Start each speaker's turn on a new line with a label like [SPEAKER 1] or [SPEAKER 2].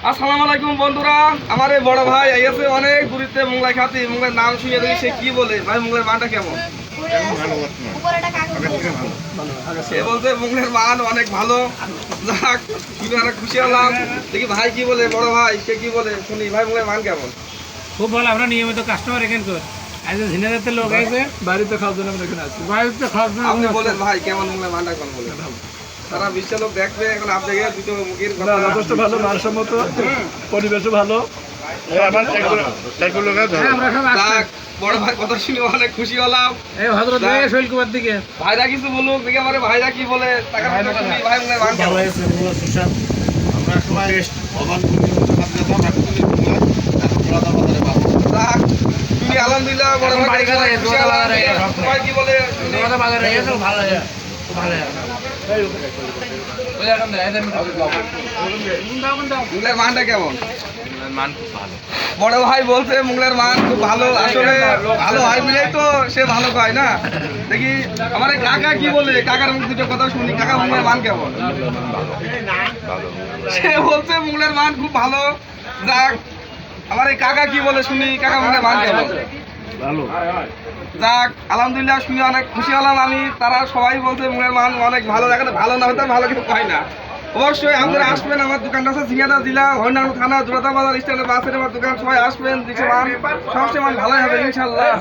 [SPEAKER 1] আসসালামু আলাইকুম বন্ধুরা, আমার এই বড় ভাই আইয়াছে অনেক দূরিতে মোংলাই খাতি। মোংলার নাম শুনে দেখি সে কি বলে। ভাই মোংলার মানটা কেমন? সে বলছে মোংলার মান অনেক ভালো। যাক, শুনে অনেক খুশি হলাম। দেখি ভাই কি বলে, বড় ভাই সে কি বলে শুনি। ভাই মোংলার মান কেমন?
[SPEAKER 2] খুব ভালো। আমরা নিয়মিত কাস্টমার এখানকার আজ ঝিনাইদহের লোক আছে,
[SPEAKER 3] বাড়িতে খাওয়ার জন্য আমরা এখানে আছি।
[SPEAKER 2] বাড়িতে খাওয়ার জন্য
[SPEAKER 1] আপনি বলেন ভাই কেমন মোংলার মানটা কেমন বলেন। সারা বিশ্বের লোক দেখবে, এখন আপনাকে দুটো মুখের
[SPEAKER 3] না,
[SPEAKER 1] কথা।
[SPEAKER 3] যথেষ্ট ভালো, মানসম্মত, পরিবেশও ভালো।
[SPEAKER 2] হ্যাঁ, আমরা সব আসছি।
[SPEAKER 1] যাক, বড় ভাই কথা শুনে অনেক খুশি হলাম।
[SPEAKER 2] এই হযরত ভাই শৈলকুমার দিকে
[SPEAKER 1] ভাইরা কিছু বলুক দেখি, আমার ভাইরা কি বলে। টাকা শুনি ভাই মোংলার মান কেমন?
[SPEAKER 4] আমরা সবাই অবাক
[SPEAKER 1] যাক, শুনি আলহামদুলিল্লাহ বড় ভাই খুশি হলাম। সবাই কি বলে শুনি।
[SPEAKER 2] আমাদের বাজারে এসে ভালো লাগে, খুব ভালো লাগে।
[SPEAKER 1] মোংলার মানটা কেমন?
[SPEAKER 2] মান খুব ভালো।
[SPEAKER 1] বড় ভাই বলছে মোংলার মান খুব ভালো। আসলে ভালো হয় মিলেই তো সে ভালো কয় না। দেখি আমার এই কাকা কি বলে, কাকার মুখ দুটো কথা শুনি। কাকা মোংলার মান কেমন? সে বলছে মোংলার মান খুব ভালো। যাক, আমার এই কাকা কি বলে শুনি। কাকা মোংলার মান কেমন? যাক, আলহামদুলিল্লাহ শুনে অনেক খুশি হলাম আমি। তারা সবাই বলছে মোংলার মান অনেক ভালো। দেখেন ভালো না হতে ভালো কিছু কয় না। অবশ্যই আপনারা আসবেন, আমার দোকানটা আছে ঝিনাইদহ জেলা হরিনাম থানা জোড়াতা বাজার স্ট্যান্ডে বাসের আমার দোকান। সবাই আসবেন, দিচ্ছে মান সবসময় মান ভালোই হবে ইনশাল্লাহ।